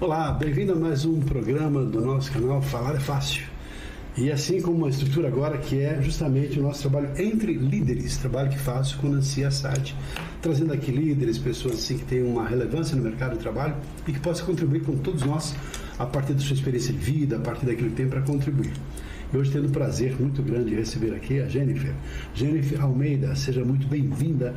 Olá, bem-vindo a mais um programa do nosso canal Falar é Fácil. E assim como uma estrutura agora que é justamente o nosso trabalho entre líderes, trabalho que faço com Nancy Assad, trazendo aqui líderes, pessoas assim que têm uma relevância no mercado de trabalho e que possam contribuir com todos nós a partir da sua experiência de vida, a partir daquilo que tem para contribuir. E hoje tendo o prazer muito grande de receber aqui a Jennifer. Jennifer Almeida, seja muito bem-vinda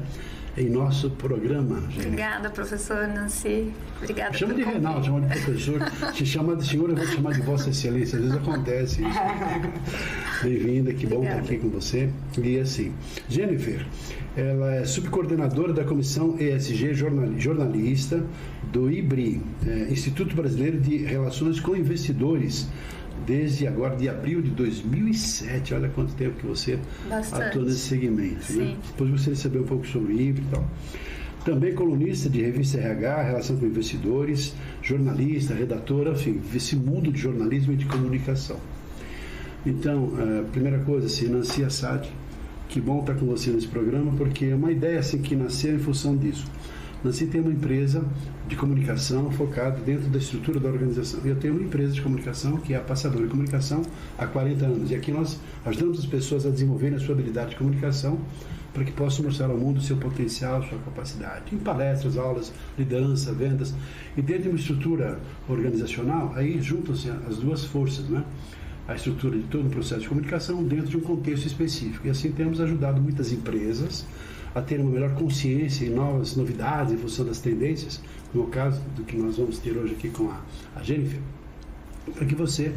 em nosso programa, Jennifer. Obrigada, professor Nancy. Obrigada. Chama de Reinaldo, chama de professor. Se chama de senhor, eu vou te chamar de Vossa Excelência. Às vezes acontece isso. Bem-vinda, que bom estar aqui com você. E assim, Jennifer, ela é subcoordenadora da Comissão ESG Jornalista do IBRI, Instituto Brasileiro de Relações com Investidores, desde agora, de abril de 2007. Olha quanto tempo que você atua nesse segmento. Né? Depois você recebeu um pouco sobre o IBRI e tal. Também colunista de revista RH, relação com investidores, jornalista, redatora, enfim, esse mundo de jornalismo e de comunicação. Então, primeira coisa, assim, Nancy Assad, que bom estar com você nesse programa, porque é uma ideia assim, que nasceu em função disso. Nancy tem uma empresa de comunicação focada dentro da estrutura da organização. Eu tenho uma empresa de comunicação que é a Passadora de Comunicação há 40 anos. E aqui nós ajudamos as pessoas a desenvolverem a sua habilidade de comunicação para que possam mostrar ao mundo o seu potencial, sua capacidade. Em palestras, aulas, liderança, vendas. E dentro de uma estrutura organizacional, aí juntam-se as duas forças, né? A estrutura de todo o processo de comunicação dentro de um contexto específico. E assim temos ajudado muitas empresas a ter uma melhor consciência e novas novidades em função das tendências, como é o caso do que nós vamos ter hoje aqui com a Jennifer, para que você,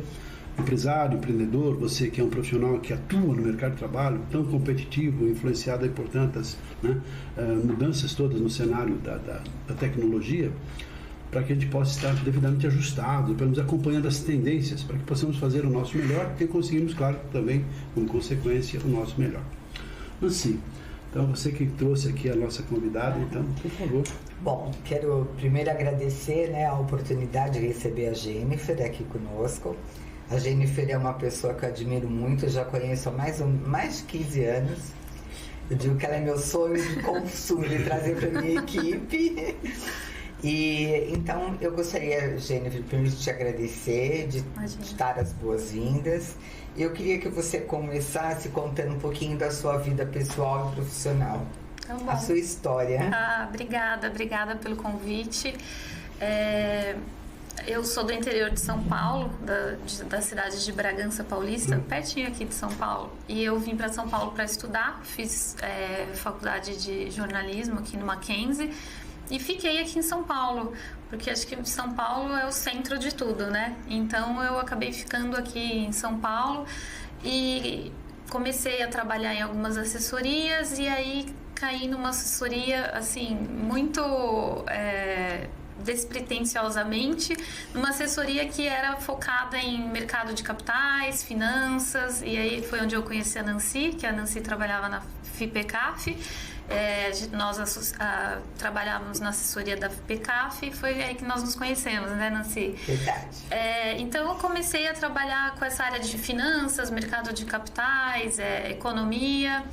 empresário, empreendedor, você que é um profissional que atua no mercado de trabalho, tão competitivo, influenciado aí por tantas mudanças todas no cenário da tecnologia, para que a gente possa estar devidamente ajustado, para nos acompanhando as tendências, para que possamos fazer o nosso melhor e conseguimos, claro, também, como consequência, o nosso melhor. Assim, então, você que trouxe aqui a nossa convidada, então, por favor. Bom, quero primeiro agradecer a oportunidade de receber a Jennifer aqui conosco. A Jennifer é uma pessoa que eu admiro muito, eu já conheço há mais de 15 anos. Eu digo que ela é meu sonho de consumo, de trazer para a minha equipe. E então eu gostaria, Jennifer, primeiro de te agradecer, de dar as boas-vindas. Eu queria que você começasse contando um pouquinho da sua vida pessoal e profissional, a sua história. Obrigada pelo convite. Eu sou do interior de São Paulo, da cidade de Bragança Paulista, pertinho aqui de São Paulo. E eu vim para São Paulo para estudar, fiz faculdade de jornalismo aqui no Mackenzie. E fiquei aqui em São Paulo, porque acho que São Paulo é o centro de tudo, né? Então eu acabei ficando aqui em São Paulo e comecei a trabalhar em algumas assessorias e aí caí numa assessoria, assim, muito despretensiosamente, numa assessoria que era focada em mercado de capitais, finanças, e aí foi onde eu conheci a Nancy, que a Nancy trabalhava na FIPECAF. Nós trabalhávamos na assessoria da FIPECAF e foi aí que nós nos conhecemos, né, Nancy? Verdade. Então eu comecei a trabalhar com essa área de finanças, mercado de capitais, economia,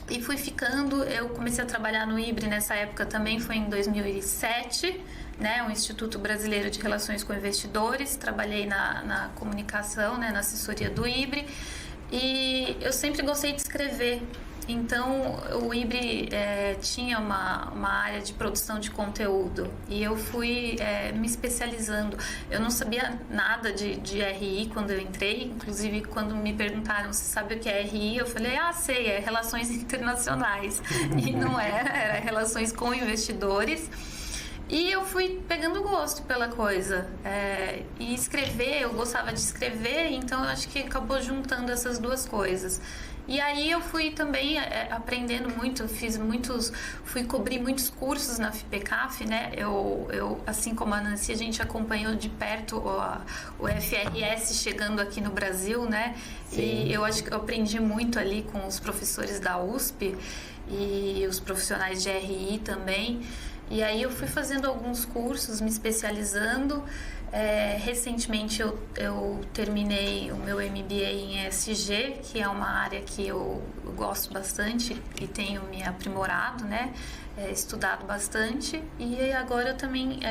e fui ficando. Eu comecei a trabalhar no IBRI nessa época também, foi em 2007, né, o Instituto Brasileiro de Relações com Investidores. Trabalhei na comunicação, né, na assessoria do IBRI, e eu sempre gostei de escrever. Então, o IBRI tinha uma área de produção de conteúdo e eu fui me especializando. Eu não sabia nada de RI quando eu entrei, inclusive quando me perguntaram se sabe o que é RI, eu falei, sei, é Relações Internacionais. E não era Relações com Investidores. E eu fui pegando gosto pela coisa. E escrever, eu gostava de escrever, então eu acho que acabou juntando essas duas coisas. E aí eu fui também aprendendo muito, fui cobrir muitos cursos na FIPECAF, né? Eu, assim como a Nancy, a gente acompanhou de perto o FRS chegando aqui no Brasil, né? Sim. E eu acho que eu aprendi muito ali com os professores da USP e os profissionais de RI também. E aí eu fui fazendo alguns cursos, me especializando. Recentemente eu terminei o meu MBA em ESG, que é uma área que eu gosto bastante e tenho me aprimorado, né? Estudado bastante, e agora eu também,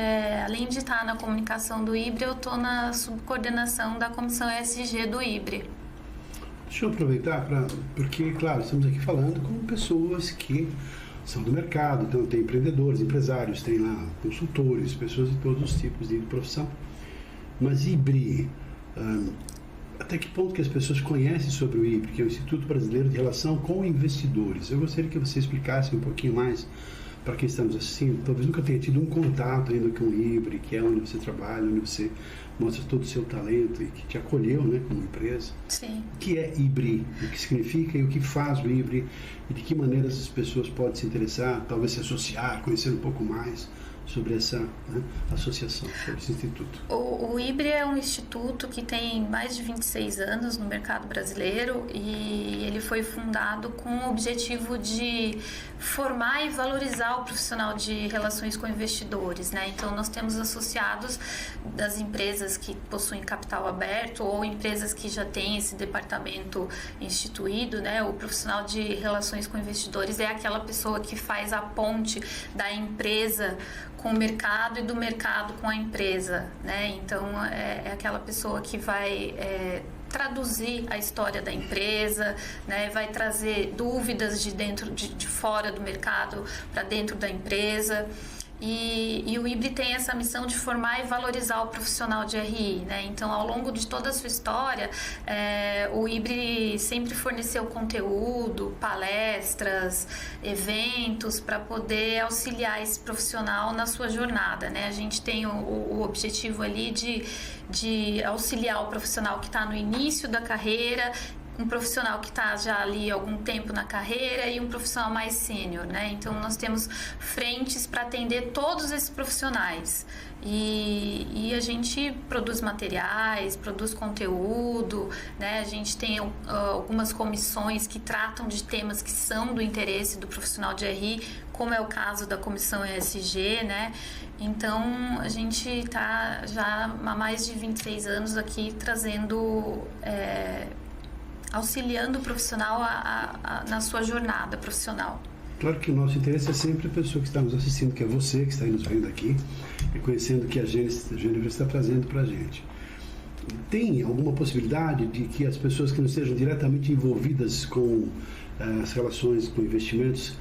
além de estar na comunicação do IBRE, eu estou na subcoordenação da comissão ESG do IBRE. Deixa eu aproveitar, porque, claro, estamos aqui falando com pessoas que são do mercado, então tem empreendedores, empresários, tem lá consultores, pessoas de todos os tipos de profissão. Mas IBRE, até que ponto que as pessoas conhecem sobre o IBRE, que é o Instituto Brasileiro de Relação com Investidores? Eu gostaria que você explicasse um pouquinho mais para quem estamos assistindo, talvez nunca tenha tido um contato ainda com o IBRE, que é onde você trabalha, onde você mostra todo o seu talento e que te acolheu, né, como empresa. Sim. O que é IBRE? O que significa e o que faz o IBRE? E de que maneira as pessoas podem se interessar, talvez se associar, conhecer um pouco mais sobre essa, né, associação, sobre esse instituto? O IBRE é um instituto que tem mais de 26 anos no mercado brasileiro e ele foi fundado com o objetivo de formar e valorizar o profissional de relações com investidores, né? Então, nós temos associados das empresas que possuem capital aberto ou empresas que já têm esse departamento instituído, né? O profissional de relações com investidores é aquela pessoa que faz a ponte da empresa com o mercado e do mercado com a empresa, né? Então, é aquela pessoa que vai traduzir a história da empresa, né? Vai trazer dúvidas de dentro, de fora do mercado para dentro da empresa. E o IBRE tem essa missão de formar e valorizar o profissional de RI, né? Então, ao longo de toda a sua história, o IBRE sempre forneceu conteúdo, palestras, eventos para poder auxiliar esse profissional na sua jornada, né? A gente tem o objetivo ali de auxiliar o profissional que está no início da carreira, um profissional que está já ali há algum tempo na carreira e um profissional mais sênior, né? Então, nós temos frentes para atender todos esses profissionais. E a gente produz materiais, produz conteúdo, né? A gente tem algumas comissões que tratam de temas que são do interesse do profissional de RI, como é o caso da comissão ESG, né? Então, a gente está já há mais de 26 anos aqui trazendo... auxiliando o profissional na sua jornada profissional. Claro que o nosso interesse é sempre a pessoa que está nos assistindo, que é você que está aí nos vendo aqui, e conhecendo o que a Jennifer está trazendo para a gente. Tem alguma possibilidade de que as pessoas que não estejam diretamente envolvidas com as relações com investimentos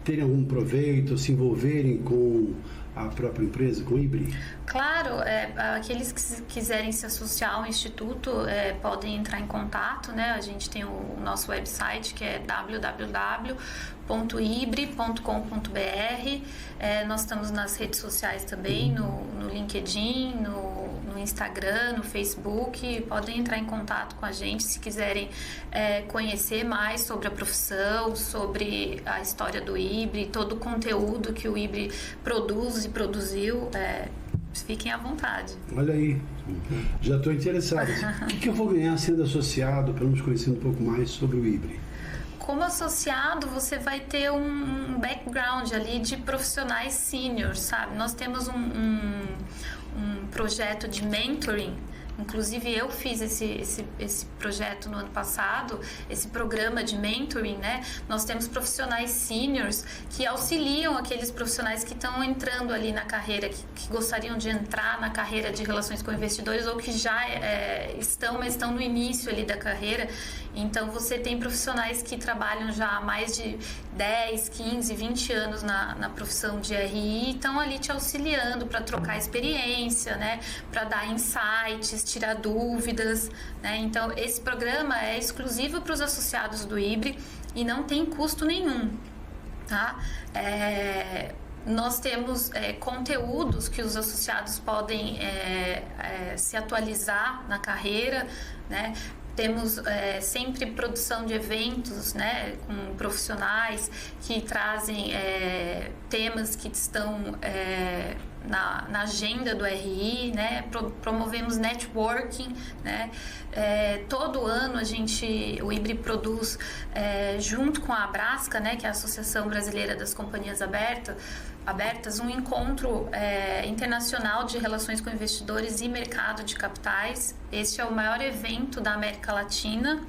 terem algum proveito, se envolverem com a própria empresa, com o IBRE? Claro, aqueles que quiserem se associar ao Instituto podem entrar em contato, né? A gente tem o nosso website, que é www.ibre.com.br. Nós estamos nas redes sociais também, no LinkedIn, no Instagram, no Facebook. Podem entrar em contato com a gente se quiserem conhecer mais sobre a profissão, sobre a história do IBRE, todo o conteúdo que o IBRE produz e produziu. Fiquem à vontade. Olha aí, já estou interessado. O que eu vou ganhar sendo associado, para nos conhecer um pouco mais sobre o IBRE? Como associado, você vai ter um background ali de profissionais seniors, sabe? Nós temos um projeto de mentoring. Inclusive, eu fiz esse projeto no ano passado, esse programa de mentoring, né? Nós temos profissionais seniors que auxiliam aqueles profissionais que estão entrando ali na carreira, que gostariam de entrar na carreira de relações com investidores ou que já mas estão no início ali da carreira. Então, você tem profissionais que trabalham já há mais de 10, 15, 20 anos na profissão de RI e estão ali te auxiliando para trocar experiência, né? Para dar insights, tirar dúvidas, né? Então, esse programa é exclusivo para os associados do IBRE e não tem custo nenhum, tá? Nós temos conteúdos que os associados podem se atualizar na carreira, né? Temos sempre produção de eventos, né, com profissionais que trazem temas que estão na agenda do RI, né? Promovemos networking, né? Todo ano o IBRE produz, junto com a Abrasca, né, que é a Associação Brasileira das Companhias Abertas, abertas um encontro internacional de relações com investidores e mercado de capitais. Este é o maior evento da América Latina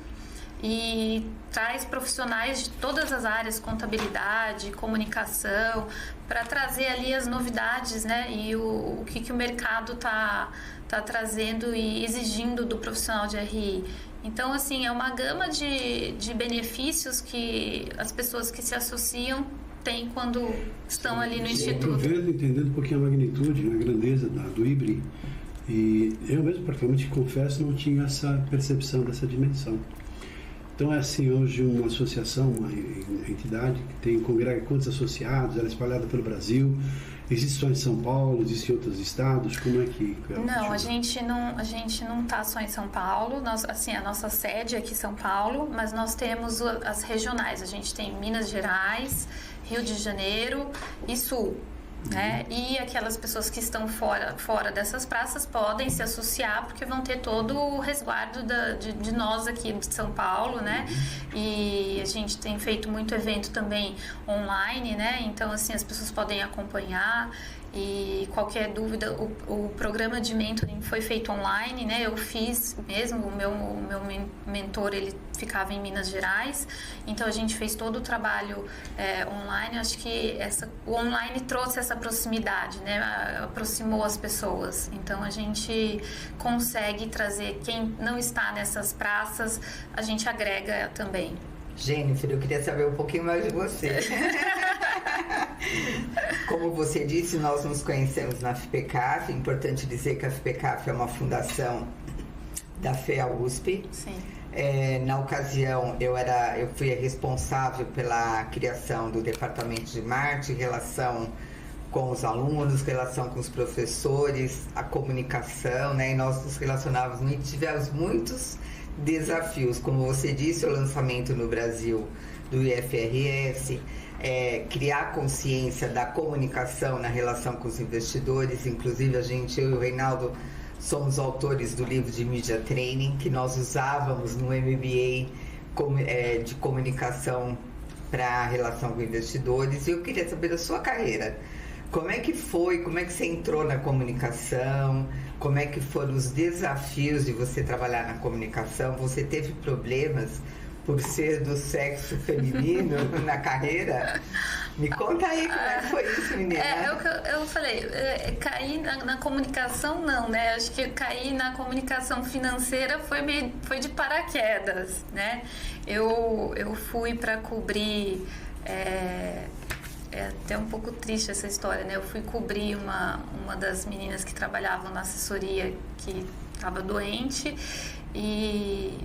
e traz profissionais de todas as áreas, contabilidade, comunicação, para trazer ali as novidades, né, e o que o mercado tá trazendo e exigindo do profissional de RI. Então, assim, é uma gama de benefícios que as pessoas que se associam têm quando estão ali no Instituto. Eu estou entendendo um pouquinho a magnitude, a grandeza do IBRI, e eu mesmo, praticamente, confesso, não tinha essa percepção dessa dimensão. Então, é assim, hoje uma associação, uma entidade que congrega quantos associados, ela é espalhada pelo Brasil, existe só em São Paulo, existe em outros estados, como é que... Não, a gente não está só em São Paulo, a nossa sede é aqui em São Paulo, mas nós temos as regionais, a gente tem Minas Gerais, Rio de Janeiro e Sul. Né? E aquelas pessoas que estão fora dessas praças podem se associar porque vão ter todo o resguardo de nós aqui de São Paulo, né? E a gente tem feito muito evento também online, né? Então, assim, as pessoas podem acompanhar e qualquer dúvida, o programa de mentoring foi feito online, né? Eu fiz mesmo, o meu mentor, ele ficava em Minas Gerais, então a gente fez todo o trabalho online. Acho que o online trouxe essa proximidade, né? Aproximou as pessoas, então a gente consegue trazer quem não está nessas praças, a gente agrega também. Jennifer, eu queria saber um pouquinho mais de você. Como você disse, nós nos conhecemos na FPCAF. É importante dizer que a FPCAF é uma fundação da FEA-USP. Sim. Na ocasião, eu fui responsável pela criação do departamento de marketing, relação com os alunos, relação com os professores, a comunicação, né? E nós nos relacionávamos muito, tivemos muitos desafios, como você disse, o lançamento no Brasil do IFRS, criar consciência da comunicação na relação com os investidores. Inclusive, eu e o Reinaldo somos autores do livro de Media Training, que nós usávamos no MBA de comunicação para a relação com investidores. E eu queria saber da sua carreira. Como é que foi? Como é que você entrou na comunicação? Como é que foram os desafios de você trabalhar na comunicação? Você teve problemas por ser do sexo feminino na carreira? Me conta aí como é que foi isso, menina. Eu falei, cair na comunicação não, né? Acho que cair na comunicação financeira foi de paraquedas, né? Eu fui para cobrir... É até um pouco triste essa história, né? Eu fui cobrir uma das meninas que trabalhavam na assessoria que estava doente, e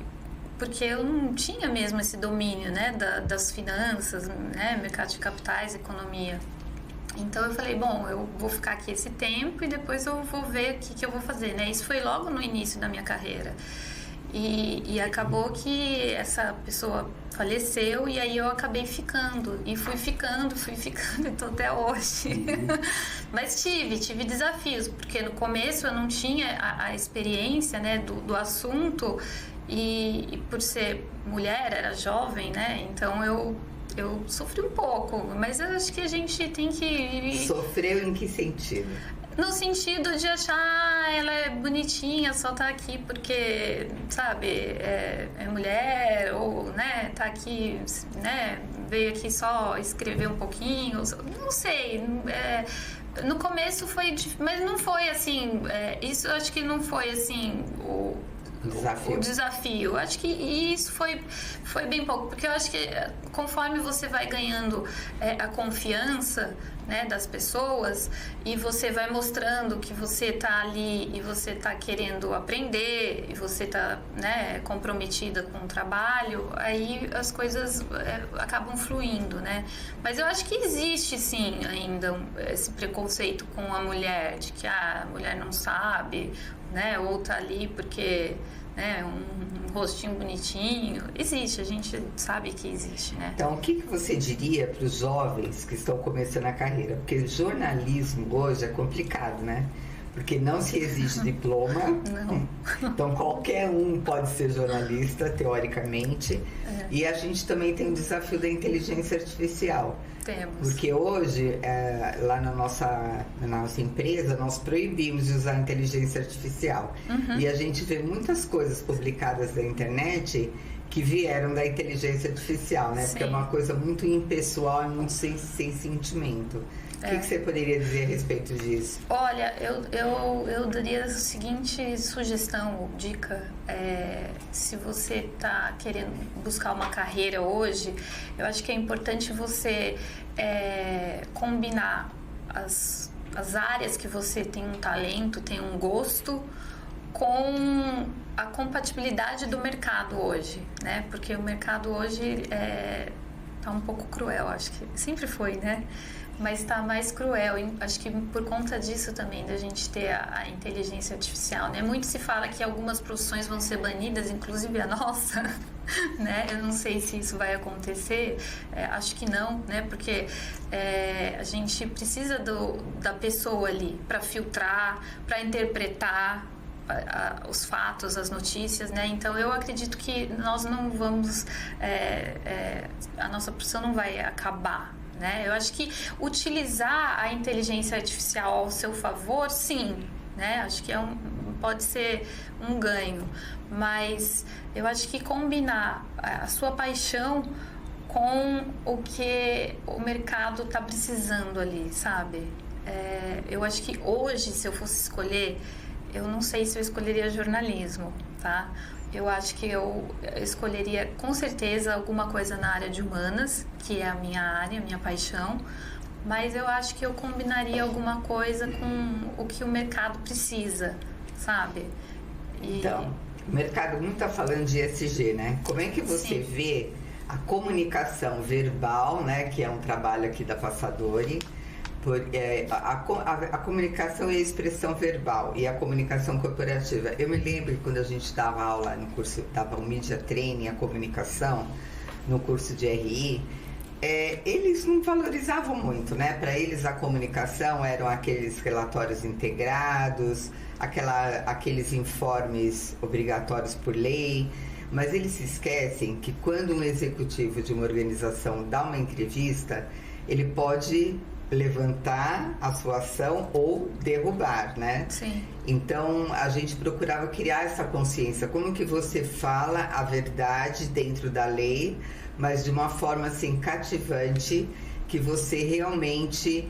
porque eu não tinha mesmo esse domínio, né, das finanças, né, mercado de capitais, economia. Então eu falei, bom, eu vou ficar aqui esse tempo e depois eu vou ver o que eu vou fazer, né? Isso foi logo no início da minha carreira. E acabou que essa pessoa faleceu e aí eu acabei ficando. E fui ficando e tô até hoje. Mas tive desafios, porque no começo eu não tinha a experiência, né, do assunto e por ser mulher, era jovem, né? Então eu sofri um pouco, mas eu acho que a gente tem que... Sofreu em que sentido? No sentido de achar ela é bonitinha, só tá aqui porque, sabe, é mulher, ou, né, tá aqui, né, veio aqui só escrever um pouquinho, não sei, no começo foi, mas não foi assim, isso eu acho que não foi assim o desafio. Acho que isso foi bem pouco, porque eu acho que conforme você vai ganhando a confiança, né, das pessoas, e você vai mostrando que você tá ali e você tá querendo aprender e você tá, né, comprometida com o trabalho, aí as coisas acabam fluindo, né? Mas eu acho que existe sim ainda esse preconceito com a mulher, de que a mulher não sabe, né, ou tá ali porque, né, um rostinho bonitinho. Existe, a gente sabe que existe, né? Então, o que você diria para os jovens que estão começando a carreira? Porque jornalismo hoje é complicado, né? porque não se exige diploma. Não. Então qualquer um pode ser jornalista, teoricamente. E a gente também tem o desafio da inteligência artificial. Temos. Porque hoje, lá na nossa empresa, nós proibimos de usar a inteligência artificial. E a gente vê muitas coisas publicadas na internet que vieram da inteligência artificial, né? Sim. Porque é uma coisa muito impessoal e muito sem sentimento. O que você poderia dizer a respeito disso? Olha, eu daria a seguinte sugestão ou dica. Se você está querendo buscar uma carreira hoje, eu acho que é importante você combinar as áreas que você tem um talento, tem um gosto, com a compatibilidade do mercado hoje, né? Porque o mercado hoje tá um pouco cruel, acho que sempre foi, né? Mas está mais cruel, acho que por conta disso também, da gente ter a inteligência artificial, né? Muito se fala que algumas profissões vão ser banidas, inclusive a nossa, né? Eu não sei se isso vai acontecer, acho que não, né? Porque a gente precisa da pessoa ali para filtrar, para interpretar os fatos, as notícias, né? Então eu acredito que nós não vamos, a nossa profissão não vai acabar, né? Eu acho que utilizar a inteligência artificial ao seu favor, sim, né? Acho que pode ser um ganho, mas eu acho que combinar a sua paixão com o que o mercado está precisando ali, sabe? Eu acho que hoje, se eu fosse escolher, eu não sei se eu escolheria jornalismo, tá? Eu acho que eu escolheria com certeza alguma coisa na área de humanas, que é a minha área, a minha paixão, mas eu acho que eu combinaria alguma coisa com o que o mercado precisa, sabe? Então, o mercado muito está falando de ESG, né? Como é que você vê a comunicação verbal, né? Que é um trabalho aqui da Passadori, a comunicação e a expressão verbal e a comunicação corporativa. Eu me lembro que quando a gente dava aula no curso, dava um Media Training, a comunicação, no curso de RI, eles não valorizavam muito, né? Para eles a comunicação eram aqueles relatórios integrados, aqueles informes obrigatórios por lei, mas eles se esquecem que quando um executivo de uma organização dá uma entrevista, ele pode levantar a sua ação ou derrubar, né? Sim. Então, a gente procurava criar essa consciência. Como que você fala a verdade dentro da lei, mas de uma forma, assim, cativante, que você realmente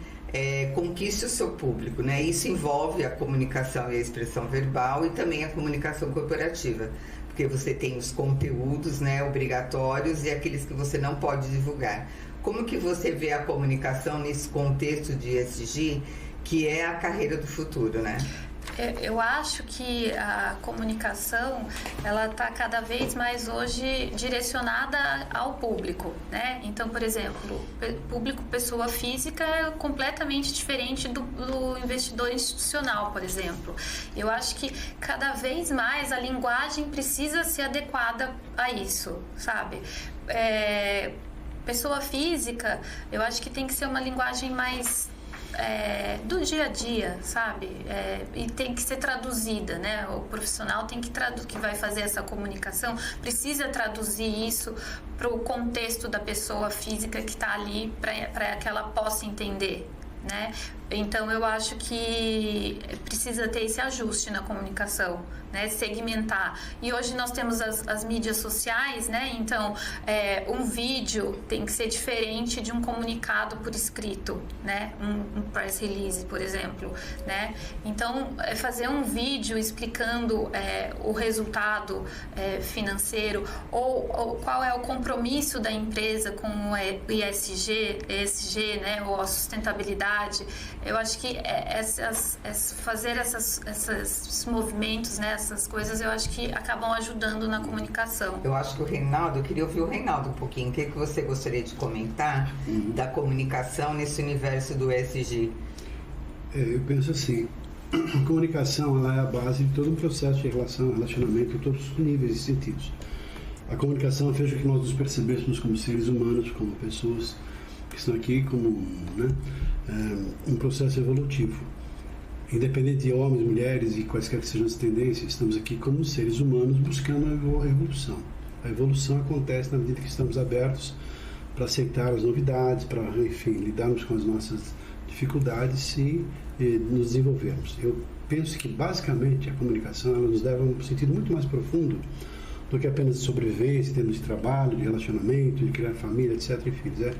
conquiste o seu público, né? Isso envolve a comunicação e a expressão verbal e também a comunicação corporativa. Porque você tem os conteúdos, né, obrigatórios e aqueles que você não pode divulgar. Como que você vê a comunicação nesse contexto de ESG, que é a carreira do futuro, né? Eu acho que a comunicação, ela está cada vez mais hoje direcionada ao público, né? Então, por exemplo, público pessoa física é completamente diferente do investidor institucional, por exemplo. Eu acho que cada vez mais a linguagem precisa ser adequada a isso, sabe? Pessoa física, eu acho que tem que ser uma linguagem mais do dia a dia, sabe? E tem que ser traduzida, né? O profissional tem que vai fazer essa comunicação, precisa traduzir isso para o contexto da pessoa física que está ali, para que ela possa entender, né? Então eu acho que precisa ter esse ajuste na comunicação, né? Segmentar. E hoje nós temos as mídias sociais, né? Então um vídeo tem que ser diferente de um comunicado por escrito, né? Um press release, por exemplo, né? Então fazer um vídeo explicando o resultado financeiro ou qual é o compromisso da empresa com o ESG, né? Ou a sustentabilidade. Eu acho que fazer esses movimentos, né, essas coisas, eu acho que acabam ajudando na comunicação. Eu acho que o Reinaldo, eu queria ouvir o Reinaldo um pouquinho. O que você gostaria de comentar da comunicação nesse universo do ESG? Eu penso assim, a comunicação ela é a base de todo um processo de relacionamento em todos os níveis e sentidos. A comunicação fez com que nós nos percebêssemos como seres humanos, como pessoas que estão aqui, como um processo evolutivo. independente de homens, mulheres e quaisquer que sejam as tendências, estamos aqui como seres humanos buscando a evolução. A evolução acontece na medida que estamos abertos para aceitar as novidades, para, enfim, lidarmos com as nossas dificuldades e nos desenvolvermos. Eu penso que, basicamente, a comunicação ela nos leva a um sentido muito mais profundo do que apenas de sobrevivência, em termos de trabalho, de relacionamento, de criar família, etc. e filhos.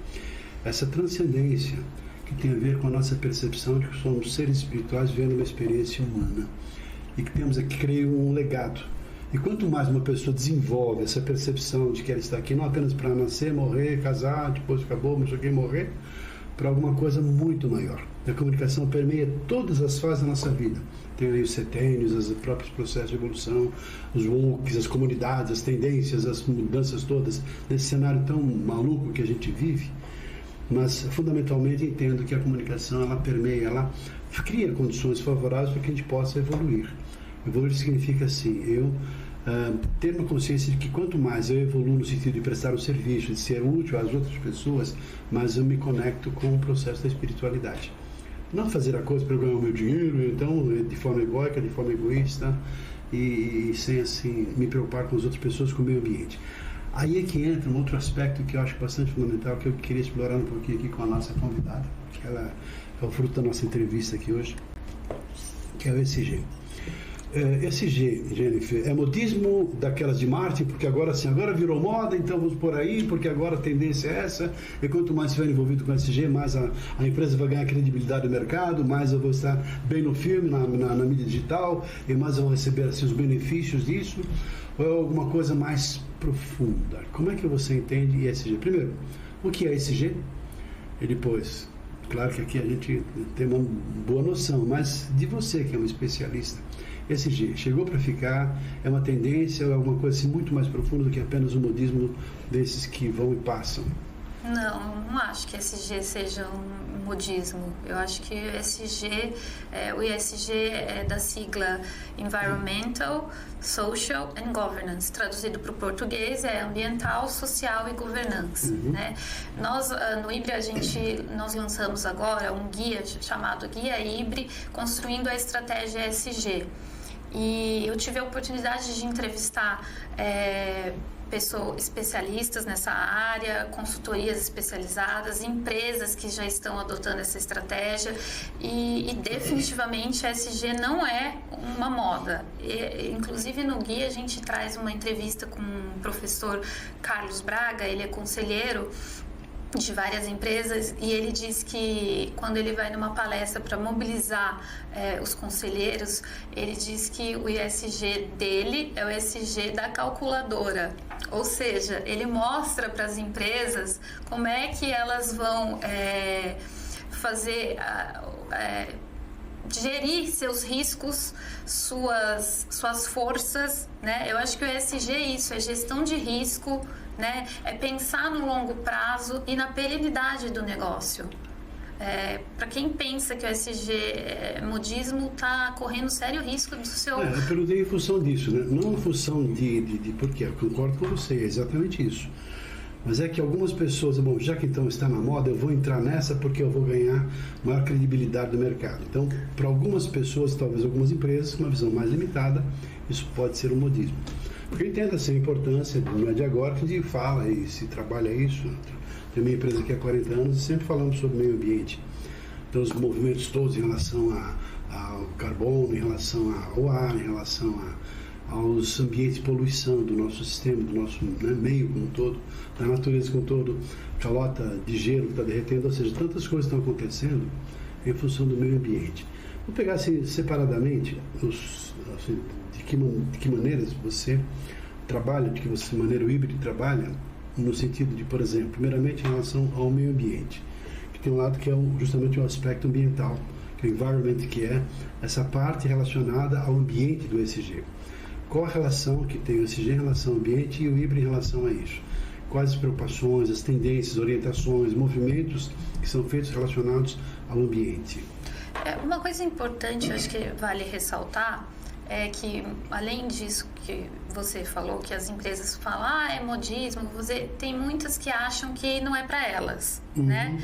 Essa transcendência que tem a ver com a nossa percepção de que somos seres espirituais vivendo uma experiência humana e que temos aqui, creio, um legado. E quanto mais uma pessoa desenvolve essa percepção de que ela está aqui não apenas para nascer, morrer, casar, depois acabou, não sei o que, morrer, para alguma coisa muito maior. A comunicação permeia todas as fases da nossa vida. Tem aí os setênios, os próprios processos de evolução, os wokes, as comunidades, as tendências, as mudanças todas, nesse cenário tão maluco que a gente vive. Mas, fundamentalmente, entendo que a comunicação, ela permeia, ela cria condições favoráveis para que a gente possa evoluir. Evoluir significa, assim, eu ter uma consciência de que quanto mais eu evoluo no sentido de prestar um serviço, de ser útil às outras pessoas, mais eu me conecto com o processo da espiritualidade. Não fazer a coisa para eu ganhar o meu dinheiro, então, de forma egóica, de forma egoísta, e sem, assim, me preocupar com as outras pessoas, com o meio ambiente. Aí é que entra um outro aspecto que eu acho bastante fundamental, que eu queria explorar um pouquinho aqui com a nossa convidada, que ela é o fruto da nossa entrevista aqui hoje, que é o ESG. ESG, Jennifer, é modismo daquelas de marketing, porque agora sim, agora virou moda, então vamos por aí, porque agora a tendência é essa, e quanto mais estiver envolvido com ESG, mais a empresa vai ganhar credibilidade do mercado, mais eu vou estar bem no filme, na mídia digital, e mais eu vou receber assim, os benefícios disso, ou é alguma coisa mais profunda? Como é que você entende ESG? Primeiro, o que é ESG? E depois, claro que aqui a gente tem uma boa noção, mas de você que é um especialista, ESG chegou para ficar? É uma tendência ou é alguma coisa assim, muito mais profunda do que apenas o modismo desses que vão e passam? Não acho que ESG seja um modismo. Eu acho que o ESG é da sigla Environmental, Social and Governance. Traduzido para o português é ambiental, social e governança. Né? Nós, no IBRE, nós lançamos agora um guia chamado Guia IBRE, construindo a estratégia ESG. E eu tive a oportunidade de entrevistar pessoas especialistas nessa área, consultorias especializadas, empresas que já estão adotando essa estratégia e definitivamente a ESG não é uma moda. Inclusive no guia a gente traz uma entrevista com o professor Carlos Braga, ele é conselheiro de várias empresas e ele diz que quando ele vai numa palestra para mobilizar os conselheiros, ele diz que o ESG dele é o ESG da calculadora, ou seja, ele mostra para as empresas como é que elas vão gerir seus riscos, suas forças, né? Eu acho que o ESG é isso, é gestão de risco, né? É pensar no longo prazo e na perenidade do negócio. Para quem pensa que o ESG é modismo, está correndo sério risco do seu... Eu perguntei em função disso, né? Não em função de porque eu concordo com você, é exatamente isso. Mas é que algumas pessoas, bom, já que então está na moda, eu vou entrar nessa porque eu vou ganhar maior credibilidade do mercado. Então, para algumas pessoas, talvez algumas empresas, com uma visão mais limitada, isso pode ser um modismo. Porque eu entendo assim, a importância, não é de agora que a gente fala e se trabalha isso. Tem minha empresa aqui há 40 anos e sempre falamos sobre meio ambiente. Então, os movimentos todos em relação ao carbono, em relação ao ar, em relação aos ambientes de poluição do nosso sistema, do nosso meio como um todo, da natureza como um todo, calota de gelo que está derretendo, ou seja, tantas coisas estão acontecendo em função do meio ambiente. Vou pegar assim, separadamente, de que maneiras você trabalha, de que maneira o híbrido trabalha, no sentido de, por exemplo, primeiramente em relação ao meio ambiente, que tem um lado que é justamente o aspecto ambiental, que é o environment, que é essa parte relacionada ao ambiente do ESG. Qual a relação que tem o ESG em relação ao ambiente e o híbrido em relação a isso? Quais as preocupações, as tendências, orientações, movimentos que são feitos relacionados ao ambiente? Uma coisa importante, acho que vale ressaltar, é que, além disso que você falou que as empresas falam, é modismo, tem muitas que acham que não é para elas, né?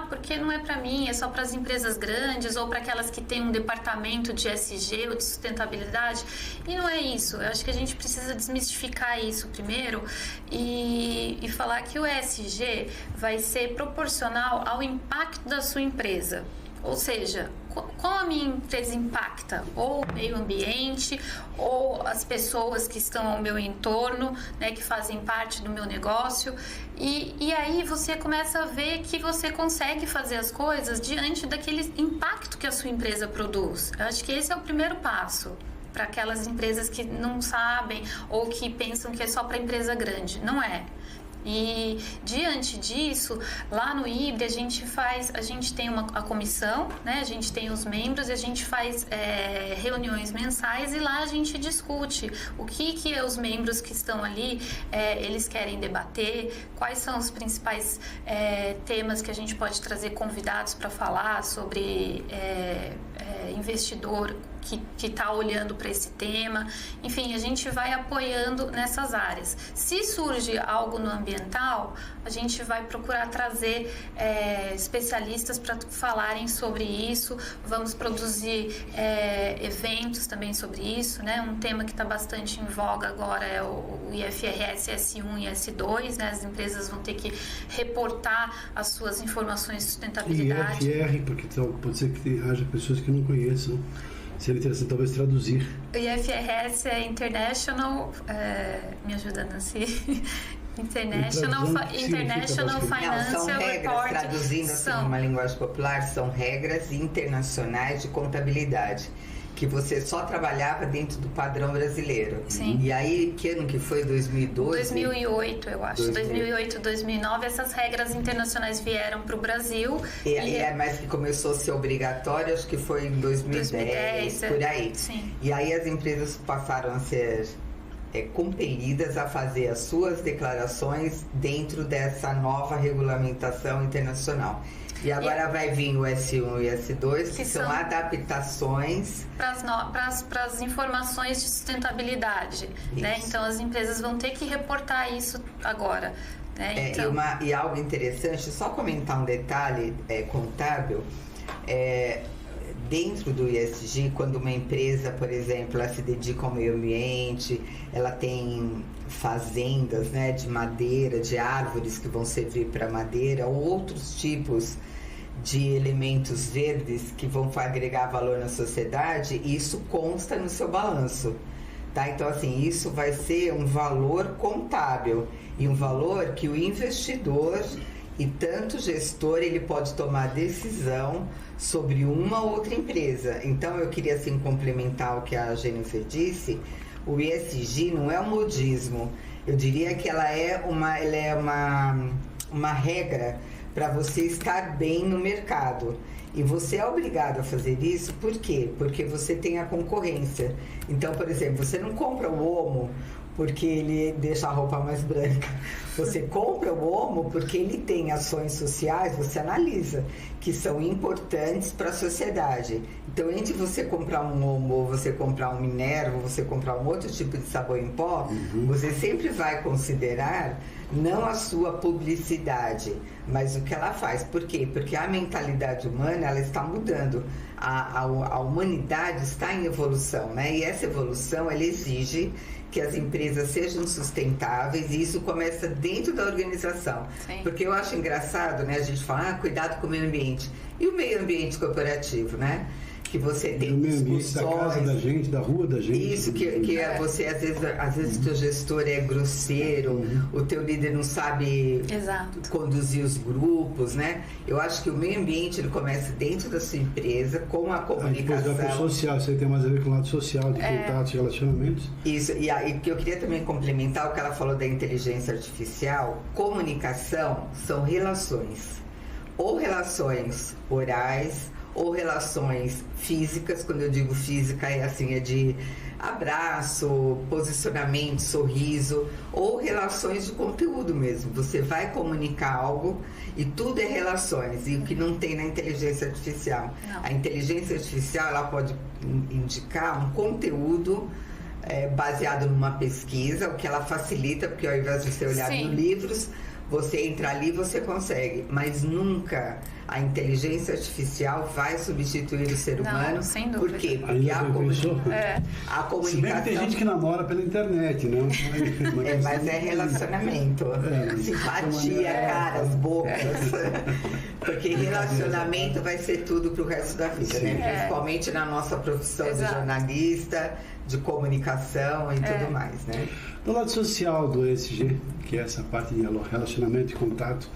Porque não é para mim, é só para as empresas grandes ou para aquelas que têm um departamento de ESG ou de sustentabilidade. E não é isso. Eu acho que a gente precisa desmistificar isso primeiro e falar que o ESG vai ser proporcional ao impacto da sua empresa. Ou seja, como a minha empresa impacta ou o meio ambiente ou as pessoas que estão ao meu entorno, né, que fazem parte do meu negócio, e aí você começa a ver que você consegue fazer as coisas diante daquele impacto que a sua empresa produz. Eu acho que esse é o primeiro passo para aquelas empresas que não sabem ou que pensam que é só para empresa grande. Não é. E diante disso, lá no IBRE a gente tem a comissão, né? A gente tem os membros e a gente faz reuniões mensais e lá a gente discute o que os membros que estão ali eles querem debater, quais são os principais temas que a gente pode trazer convidados para falar sobre investidor que está olhando para esse tema. Enfim, a gente vai apoiando nessas áreas. Se surge algo no ambiental, a gente vai procurar trazer especialistas para falarem sobre isso. Vamos produzir eventos também sobre isso, né? Um tema que está bastante em voga agora é o IFRS S1 e S2, né? As empresas vão ter que reportar as suas informações de sustentabilidade. E IFR, porque pode ser que haja pessoas que não conheçam. Seria interessante talvez traduzir. O IFRS é International, me ajuda, Nancy. International Financial são regras, Report. Traduzindo assim numa linguagem popular, são regras internacionais de contabilidade que você só trabalhava dentro do padrão brasileiro. Sim. E aí, que ano que foi? 2012? 2008, eu acho. 2008, 2009, essas regras internacionais vieram para o Brasil. Mas que começou a ser obrigatório, acho que foi em 2010 por aí. Sim. E aí as empresas passaram a ser compelidas a fazer as suas declarações dentro dessa nova regulamentação internacional. E agora vai vir o S1 e o S2, que são adaptações para as informações de sustentabilidade, né? Então as empresas vão ter que reportar isso agora, né? Então... E algo interessante, só comentar um detalhe contábil, dentro do ESG, quando uma empresa, por exemplo, ela se dedica ao meio ambiente, ela tem fazendas, né, de madeira, de árvores que vão servir para madeira, ou outros tipos de elementos verdes que vão agregar valor na sociedade, isso consta no seu balanço, tá? Então, assim, isso vai ser um valor contábil e um valor que o investidor e tanto o gestor, ele pode tomar decisão sobre uma ou outra empresa. Então, eu queria, assim, complementar o que a Jennifer disse. O ESG não é um modismo. Eu diria que ela é uma regra para você estar bem no mercado. E você é obrigado a fazer isso, por quê? Porque você tem a concorrência. Então, por exemplo, você não compra o Omo porque ele deixa a roupa mais branca. Você compra o Omo porque ele tem ações sociais, você analisa, que são importantes para a sociedade. Então, entre você comprar um Omo, ou você comprar um Minerva, ou você comprar um outro tipo de sabão em pó, você sempre vai considerar não a sua publicidade, mas o que ela faz. Por quê? Porque a mentalidade humana, ela está mudando. A humanidade está em evolução, né? E essa evolução, ela exige que as empresas sejam sustentáveis, e isso começa dentro da organização. Sim. Porque eu acho engraçado, né? A gente fala, cuidado com o meio ambiente. E o meio ambiente corporativo, né? Que você tem discussões da casa da gente, da rua da gente. Isso, que você, às vezes o teu gestor é grosseiro, o teu líder não sabe conduzir os grupos, né? Eu acho que o meio ambiente, ele começa dentro da sua empresa, com a comunicação. Depois vai pro social, você tem mais a ver com o lado social, de contatos, relacionamentos. Isso, e que eu queria também complementar o que ela falou da inteligência artificial. Comunicação são relações, ou relações orais, ou relações físicas. Quando eu digo física, é de abraço, posicionamento, sorriso, ou relações de conteúdo mesmo. Você vai comunicar algo e tudo é relações, e o que não tem na inteligência artificial. Não. A inteligência artificial, ela pode indicar um conteúdo baseado numa pesquisa, o que ela facilita, porque ao invés de você olhar nos livros, você entra ali e você consegue, mas nunca a inteligência artificial vai substituir o ser humano. Sem dúvida. Por quê? Porque a comunicação... Se bem que tem gente que namora pela internet, né? Mas é relacionamento. Simpatia, caras, bocas. Porque relacionamento vai ser tudo pro resto da vida, né? Principalmente na nossa profissão de jornalista, de comunicação e tudo mais, né? Do lado social do ESG, que é essa parte de relacionamento e contato,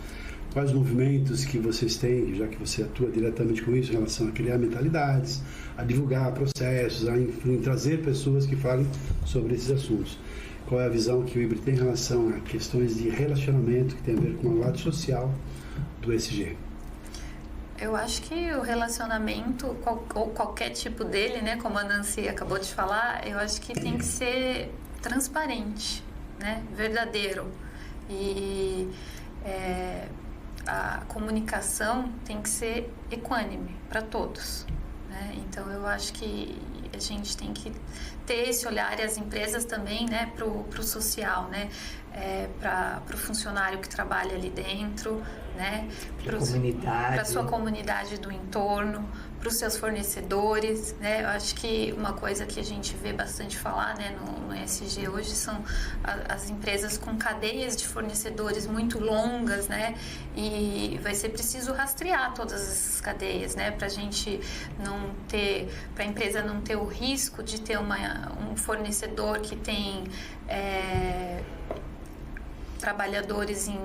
quais movimentos que vocês têm, já que você atua diretamente com isso, em relação a criar mentalidades, a divulgar processos, a trazer pessoas que falem sobre esses assuntos? Qual é a visão que o IBRE tem em relação a questões de relacionamento que tem a ver com o lado social do ESG? Eu acho que o relacionamento, ou qualquer tipo dele, né, como a Nancy acabou de falar, eu acho que tem que ser transparente, né, verdadeiro. E a comunicação tem que ser equânime para todos, né? Então eu acho que a gente tem que ter esse olhar, e as empresas também, né, pro social, né, para o funcionário que trabalha ali dentro, né, para a sua comunidade do entorno, para os seus fornecedores, né? Eu acho que uma coisa que a gente vê bastante falar, né, no ESG hoje são as empresas com cadeias de fornecedores muito longas, né? E vai ser preciso rastrear todas essas cadeias, né? Para a gente não ter, para a empresa não ter o risco de ter um fornecedor que tem trabalhadores em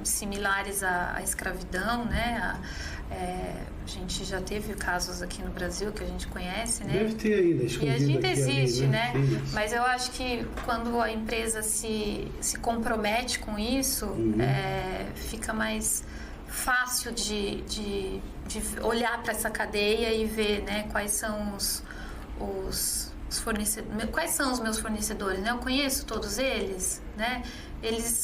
similares à escravidão, né? A gente já teve casos aqui no Brasil que a gente conhece, né? Deve ter ainda, e ainda existe, ali, né? Mas eu acho que quando a empresa se compromete com isso, fica mais fácil de olhar para essa cadeia e ver, né, quais são os fornecedores, quais são os meus fornecedores, né? Eu conheço todos eles, né?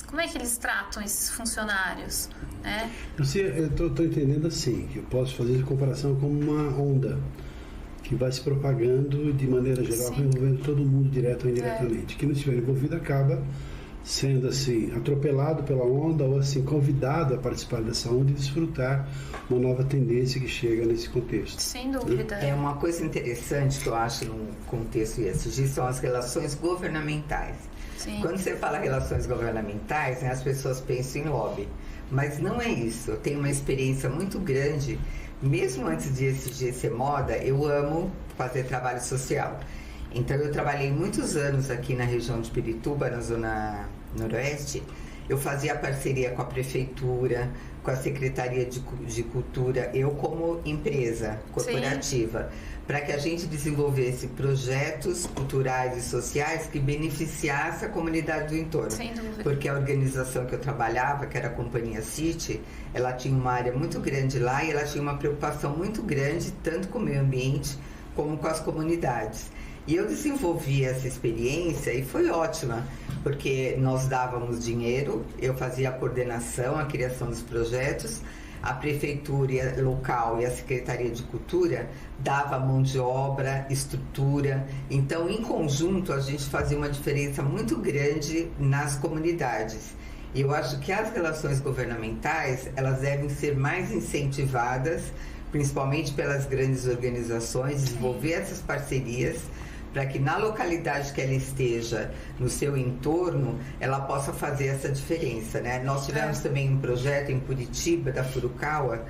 Como é que eles tratam esses funcionários, né? Eu estou entendendo assim, que eu posso fazer a comparação como uma onda que vai se propagando de maneira geral, envolvendo todo mundo direto ou indiretamente. Quem não estiver envolvido acaba sendo assim atropelado pela onda ou assim convidado a participar dessa onda e desfrutar uma nova tendência que chega nesse contexto. Sem dúvida. É uma coisa interessante que eu acho no contexto ESG são as relações governamentais. Sim. Quando você fala relações governamentais, né, as pessoas pensam em lobby, mas não é isso. Eu tenho uma experiência muito grande, mesmo antes de ESG ser moda, eu amo fazer trabalho social. Então eu trabalhei muitos anos aqui na região de Pirituba, na zona noroeste. Eu fazia parceria com a prefeitura, com a Secretaria de Cultura, eu como empresa corporativa, para que a gente desenvolvesse projetos culturais e sociais que beneficiassem a comunidade do entorno. Sem dúvida. Porque a organização que eu trabalhava, que era a Companhia City, ela tinha uma área muito grande lá e ela tinha uma preocupação muito grande, tanto com o meio ambiente como com as comunidades. E eu desenvolvi essa experiência e foi ótima, porque nós dávamos dinheiro, eu fazia a coordenação, a criação dos projetos, a prefeitura local e a Secretaria de Cultura dava mão de obra, estrutura. Então, em conjunto, a gente fazia uma diferença muito grande nas comunidades. E eu acho que as relações governamentais, elas devem ser mais incentivadas, principalmente pelas grandes organizações, desenvolver essas parcerias, para que na localidade que ela esteja, no seu entorno, ela possa fazer essa diferença, né? Nós tivemos também um projeto em Curitiba, da Furukawa,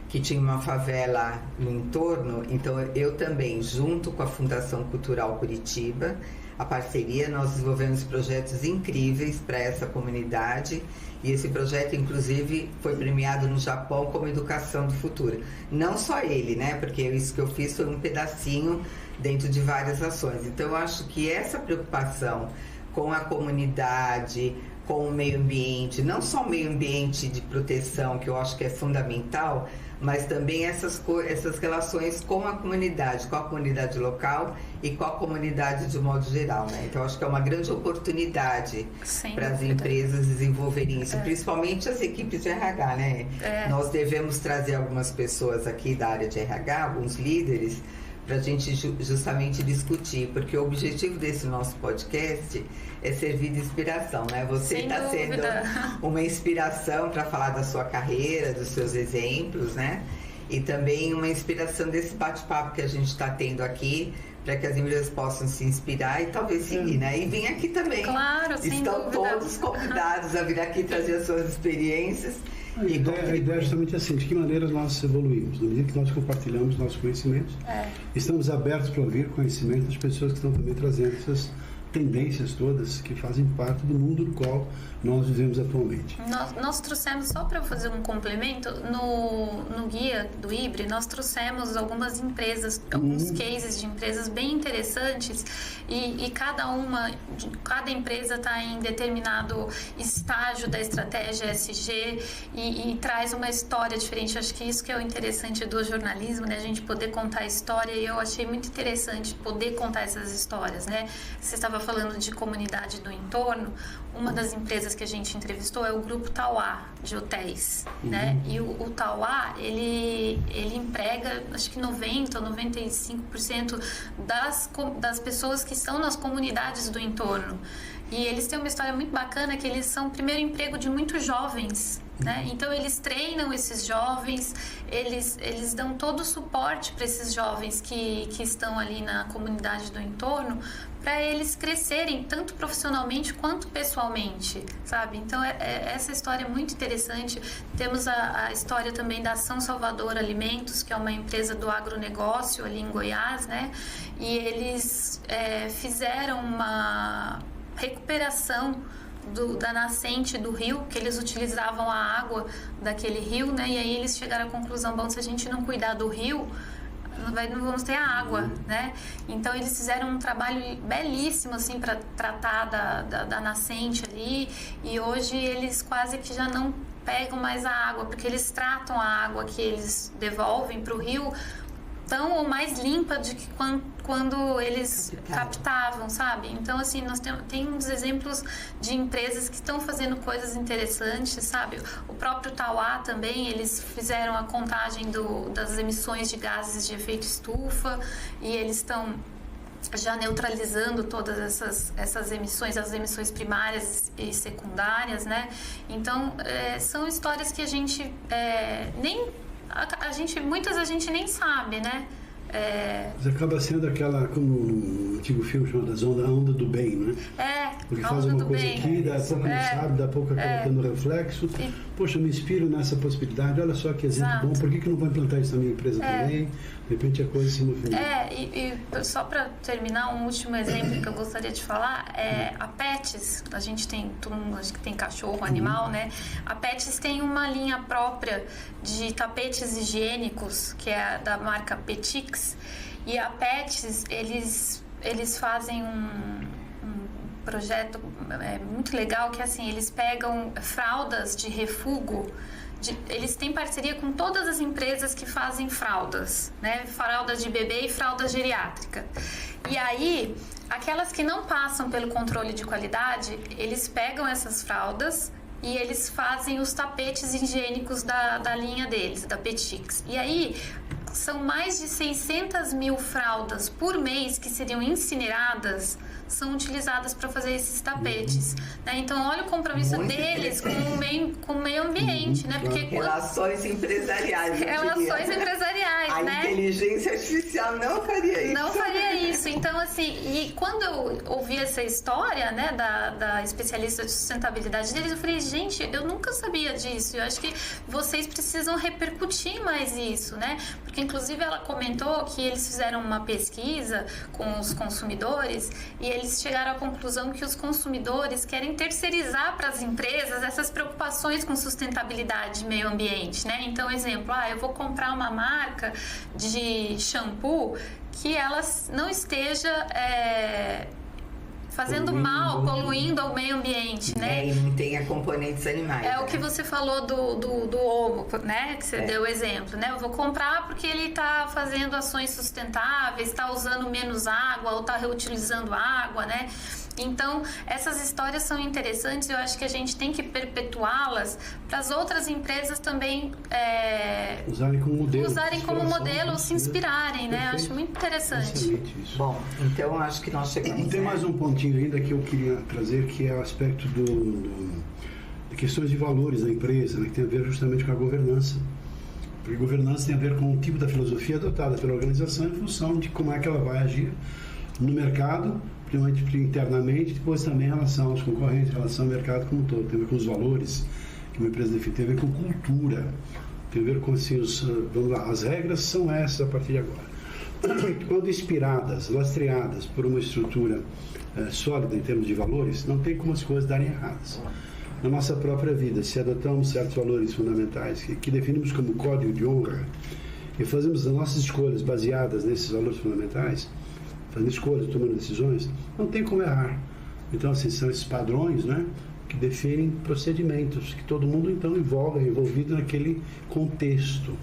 que tinha uma favela no entorno, então eu também, junto com a Fundação Cultural Curitiba, a parceria, nós desenvolvemos projetos incríveis para essa comunidade, e esse projeto, inclusive, foi premiado no Japão como Educação do Futuro. Não só ele, né? Porque isso que eu fiz foi um pedacinho dentro de várias ações. Então, eu acho que essa preocupação com a comunidade, com o meio ambiente, não só o meio ambiente de proteção, que eu acho que é fundamental, mas também essas relações com a comunidade local e com a comunidade de modo geral, né? Então, acho que é uma grande oportunidade para as empresas desenvolverem isso, principalmente as equipes de RH, né? Nós devemos trazer algumas pessoas aqui da área de RH, alguns líderes, para a gente justamente discutir, porque o objetivo desse nosso podcast é servir de inspiração, né? Você está sendo uma inspiração para falar da sua carreira, dos seus exemplos, né? E também uma inspiração desse bate-papo que a gente está tendo aqui, para que as empresas possam se inspirar e talvez seguir, né? E vem aqui também. Claro, sem Estão dúvida. todos convidados a vir aqui trazer as suas experiências. A ideia é justamente assim, de que maneira nós evoluímos, na medida que nós compartilhamos nossos conhecimentos, estamos abertos para ouvir conhecimento das pessoas que estão também trazendo essas tendências todas que fazem parte do mundo no qual nós vivemos atualmente. Nós trouxemos, só para fazer um complemento, no guia do IBRE, nós trouxemos algumas empresas, alguns cases de empresas bem interessantes e cada empresa está em determinado estágio da estratégia ESG e traz uma história diferente. Acho que isso que é o interessante do jornalismo, né? A gente poder contar a história, e eu achei muito interessante poder contar essas histórias, né? Você estava falando de comunidade do entorno. Uma das empresas que a gente entrevistou é o Grupo Tauá, de hotéis, né? E o Tauá, ele emprega, acho que 90% ou 95% das pessoas que estão nas comunidades do entorno. E eles têm uma história muito bacana, que eles são o primeiro emprego de muitos jovens, né? Então eles treinam esses jovens, eles dão todo o suporte para esses jovens que estão ali na comunidade do entorno, para eles crescerem tanto profissionalmente quanto pessoalmente, sabe? Então essa história é muito interessante. Temos a história também da Ação Salvador Alimentos, que é uma empresa do agronegócio ali em Goiás, né? E eles fizeram uma recuperação da nascente do rio, que eles utilizavam a água daquele rio, né? E aí eles chegaram à conclusão, bom, se a gente não cuidar do rio, não vamos ter a água, né? Então eles fizeram um trabalho belíssimo assim para tratar da nascente ali, e hoje eles quase que já não pegam mais a água, porque eles tratam a água que eles devolvem para o rio tão ou mais limpa do que quando eles captavam, sabe? Então, assim, nós temos exemplos de empresas que estão fazendo coisas interessantes, sabe? O próprio Tauá também, eles fizeram a contagem das emissões de gases de efeito estufa, e eles estão já neutralizando todas essas emissões, as emissões primárias e secundárias, né? Então, são histórias que a gente muitas a gente nem sabe, né? Mas acaba sendo aquela, como no antigo filme chamado A Onda do Bem, né? Porque faz uma coisa bem aqui, dá pouco não sabe, dá pouco acaba tendo reflexo. Poxa, me inspiro nessa possibilidade, olha só que exemplo bom, por que não vou implantar isso na minha empresa também? De repente a coisa se movimenta. E só para terminar, um último exemplo que eu gostaria de falar é a Petz. A gente tem, todo mundo acho que tem cachorro, animal, né? A Petz tem uma linha própria de tapetes higiênicos, que é da marca Petix. E a Petz, eles fazem um projeto muito legal, que assim, eles pegam fraldas de refúgio. Eles têm parceria com todas as empresas que fazem fraldas, né? Fraldas de bebê e fralda geriátrica. E aí, aquelas que não passam pelo controle de qualidade, eles pegam essas fraldas e eles fazem os tapetes higiênicos da linha deles, da Petix. E aí, são mais de 600 mil fraldas por mês que seriam incineradas, são utilizadas para fazer esses tapetes, né? Então, olha o compromisso deles com o meio ambiente, né? Porque relações empresariais. Relações empresariais, né? A inteligência artificial não faria isso. Não faria isso. Então, assim, e quando eu ouvi essa história, né, da especialista de sustentabilidade deles, eu falei, gente, eu nunca sabia disso. Eu acho que vocês precisam repercutir mais isso, né? Porque, inclusive, ela comentou que eles fizeram uma pesquisa com os consumidores e eles chegaram à conclusão que os consumidores querem terceirizar para as empresas essas preocupações com sustentabilidade e meio ambiente, né? Então, exemplo, eu vou comprar uma marca de shampoo que ela não esteja fazendo poluindo ao meio ambiente, né? E não tenha componentes animais. O que você falou do ovo, né? Que você deu o exemplo, né? Eu vou comprar porque ele está fazendo ações sustentáveis, está usando menos água ou está reutilizando água, né? Então, essas histórias são interessantes e eu acho que a gente tem que perpetuá-las para as outras empresas também usarem como modelo, se inspirarem, né? Eu acho muito interessante. Excelente isso. Bom, então acho que nós chegamos... E tem mais um pontinho ainda que eu queria trazer, que é o aspecto de questões de valores da empresa, né, que tem a ver justamente com a governança. Porque governança tem a ver com o tipo da filosofia adotada pela organização em função de como é que ela vai agir no mercado, primeiramente internamente, depois também em relação aos concorrentes, em relação ao mercado como um todo. Tem a ver com os valores que uma empresa define, tem a ver com cultura, tem a ver com assim, vamos lá, as regras são essas a partir de agora. Quando inspiradas, lastreadas por uma estrutura sólida em termos de valores, não tem como as coisas darem erradas. Na nossa própria vida, se adotamos certos valores fundamentais que definimos como código de honra e fazemos as nossas escolhas baseadas nesses valores fundamentais, fazendo escolhas, tomando decisões, não tem como errar. Então, assim, são esses padrões, né, que definem procedimentos, que todo mundo, então, é envolvido naquele contexto.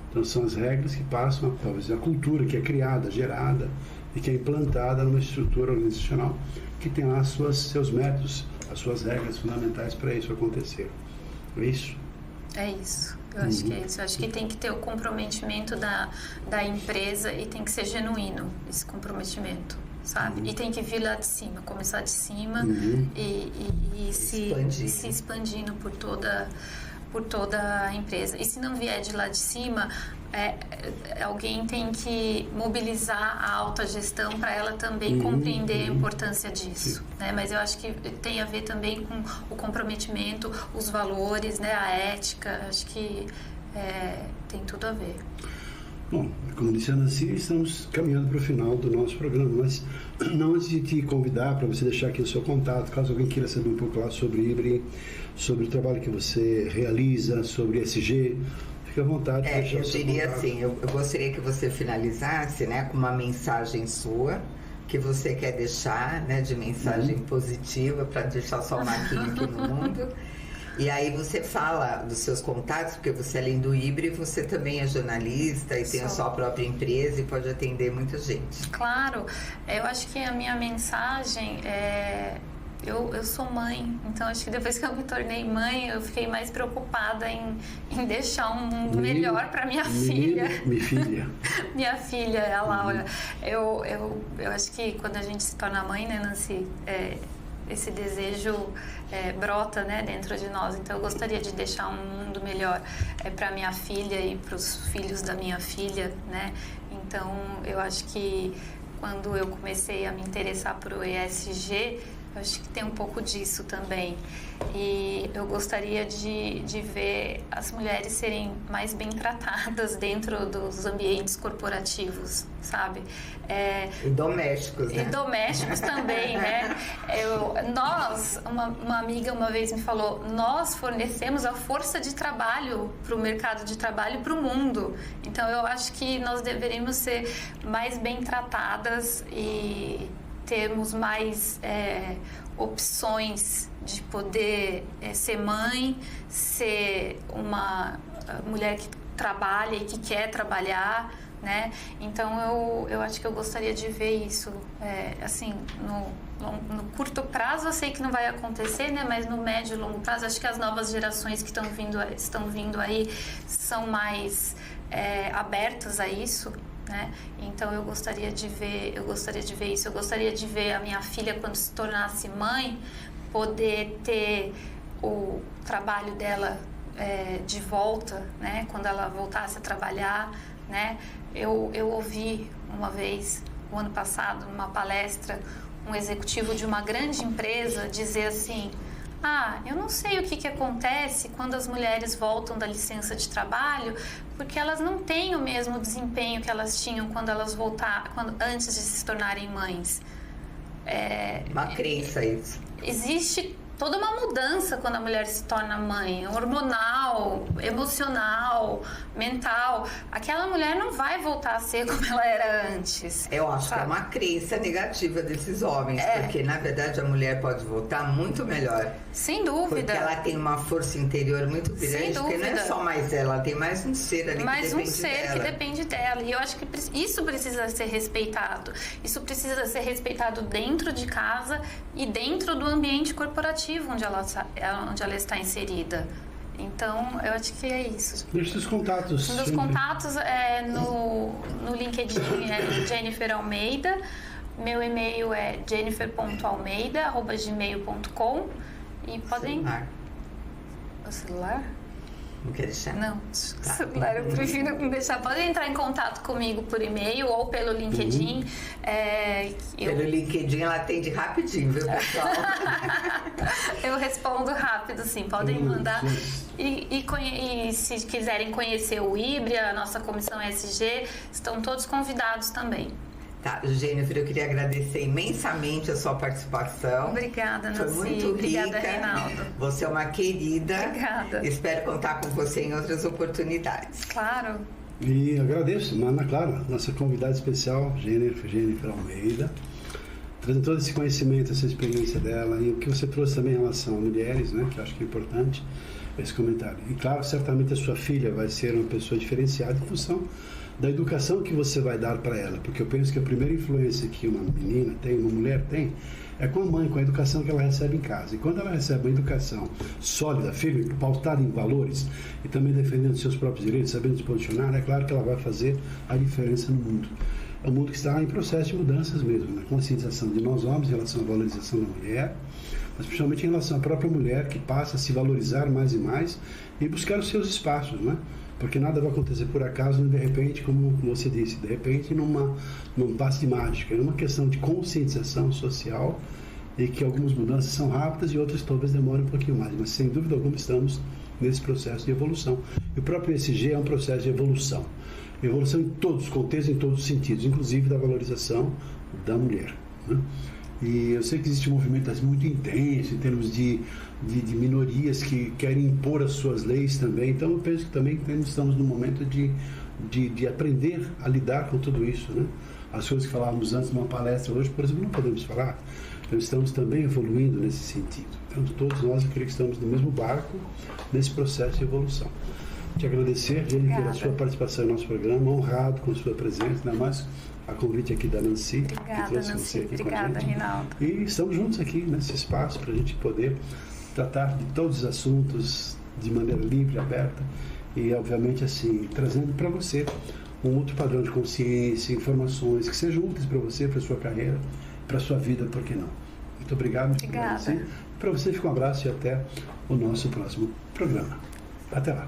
Então, são as regras que passam, talvez, a cultura que é criada, gerada e que é implantada numa estrutura organizacional que tem lá seus métodos, as suas regras fundamentais para isso acontecer. É isso? É isso. Eu acho que é isso. Eu acho que tem que ter o comprometimento da empresa e tem que ser genuíno esse comprometimento, sabe? E tem que vir lá de cima, começar de cima e se expandindo por toda a empresa. E se não vier de lá de cima, alguém tem que mobilizar a alta gestão para ela também compreender a importância disso, né? Mas eu acho que tem a ver também com o comprometimento, os valores, né? A ética, acho que tem tudo a ver. Bom, como disse a Nancy, estamos caminhando para o final do nosso programa, mas não antes de te convidar para você deixar aqui o seu contato, caso alguém queira saber um pouco lá sobre IBRI, sobre o trabalho que você realiza, sobre ESG, fique à vontade. Eu diria assim, eu gostaria que você finalizasse, né, com uma mensagem sua, que você quer deixar, né, de mensagem positiva, para deixar sua marquinha aqui no mundo. E aí você fala dos seus contatos, porque você, além do IBRI, você também é jornalista e tem a sua própria empresa e pode atender muita gente. Claro, eu acho que a minha mensagem é... Eu sou mãe, então acho que depois que eu me tornei mãe, eu fiquei mais preocupada em deixar um mundo melhor para minha filha. Minha filha, a Laura. Eu acho que quando a gente se torna mãe, né, Nancy, esse desejo brota, né, dentro de nós. Então eu gostaria de deixar um mundo melhor para minha filha e para os filhos da minha filha, né? Então eu acho que quando eu comecei a me interessar por ESG, eu acho que tem um pouco disso também. E eu gostaria de ver as mulheres serem mais bem tratadas dentro dos ambientes corporativos, sabe? E domésticos, né? E domésticos também, né? Uma amiga uma vez me falou, nós fornecemos a força de trabalho para o mercado de trabalho e para o mundo. Então eu acho que nós deveríamos ser mais bem tratadas e termos mais opções de poder ser mãe, ser uma mulher que trabalha e que quer trabalhar, né? Então eu acho que eu gostaria de ver isso, assim, no curto prazo eu sei que não vai acontecer, né? Mas no médio e longo prazo acho que as novas gerações que estão vindo aí são mais abertas a isso, né? Então eu gostaria de ver isso. Eu gostaria de ver a minha filha, quando se tornasse mãe, poder ter o trabalho dela de volta, né? Quando ela voltasse a trabalhar, né? Eu ouvi uma vez, o ano passado, numa palestra, um executivo de uma grande empresa dizer assim: eu não sei o que acontece quando as mulheres voltam da licença de trabalho, porque elas não têm o mesmo desempenho que elas tinham quando elas antes de se tornarem mães. Uma crença isso. Existe toda uma mudança quando a mulher se torna mãe, hormonal, emocional, mental. Aquela mulher não vai voltar a ser como ela era antes. Eu acho que é uma crença negativa desses homens, porque na verdade a mulher pode voltar muito melhor. Sem dúvida. Porque ela tem uma força interior muito grande, porque não é só mais ela tem mais um ser ali mais que depende dela. Mais um ser que depende dela. E eu acho que isso precisa ser respeitado. Isso precisa ser respeitado dentro de casa e dentro do ambiente corporativo onde ela está inserida. Então, eu acho que é isso. Deixa seus contatos. Meus contatos no LinkedIn é Jennifer Almeida. Meu e-mail é jennifer.almeida@gmail.com. E podem... O celular? Não quer deixar? Não, celular eu prefiro não deixar. Podem entrar em contato comigo por e-mail ou pelo LinkedIn. Pelo LinkedIn ela atende rapidinho, viu, pessoal? Eu respondo rápido, sim. Podem mandar. E se quiserem conhecer o IBRE, a nossa comissão ESG, estão todos convidados também. Tá, Jennifer, eu queria agradecer imensamente a sua participação. Obrigada, Nancy. Foi muito Obrigada, rica. Reinaldo. Você é uma querida. Obrigada. Espero contar com você em outras oportunidades. Claro. E agradeço, Ana Clara, nossa convidada especial, Jennifer Almeida, trazendo todo esse conhecimento, essa experiência dela e o que você trouxe também em relação a mulheres, né, que eu acho que é importante esse comentário. E claro, certamente a sua filha vai ser uma pessoa diferenciada em função da educação que você vai dar para ela, porque eu penso que a primeira influência que uma menina tem, uma mulher tem, é com a mãe, com a educação que ela recebe em casa. E quando ela recebe uma educação sólida, firme, pautada em valores e também defendendo seus próprios direitos, sabendo se posicionar, é claro que ela vai fazer a diferença no mundo. É um mundo que está em processo de mudanças mesmo, na conscientização de nós homens em relação à valorização da mulher, mas principalmente em relação à própria mulher, que passa a se valorizar mais e mais e buscar os seus espaços, né? Porque nada vai acontecer por acaso, de repente, como você disse, de repente num passe de mágica. É uma questão de conscientização social e que algumas mudanças são rápidas e outras talvez demorem um pouquinho mais, mas sem dúvida alguma estamos nesse processo de evolução. E o próprio ESG é um processo de evolução. Evolução em todos os contextos, em todos os sentidos, inclusive da valorização da mulher, né? E eu sei que existe um movimento muito intenso em termos de minorias que querem impor as suas leis também. Então eu penso que também estamos no momento de aprender a lidar com tudo isso, né? As coisas que falávamos antes numa palestra hoje, por exemplo, não podemos falar. Então estamos também evoluindo nesse sentido. Então todos nós, eu creio que estamos no mesmo barco nesse processo de evolução. Te agradecer, Jennifer, pela sua participação no nosso programa, honrado com a sua presença, ainda mais a convite aqui da Nancy. Obrigada, Nancy. Obrigada, Reinaldo. E estamos juntos aqui nesse espaço para a gente poder tratar de todos os assuntos de maneira livre, aberta e, obviamente, assim, trazendo para você um outro padrão de consciência, informações que sejam úteis para você, para a sua carreira, para a sua vida, por que não? Muito obrigado. Obrigada. Para você, fica um abraço e até o nosso próximo programa. Até lá.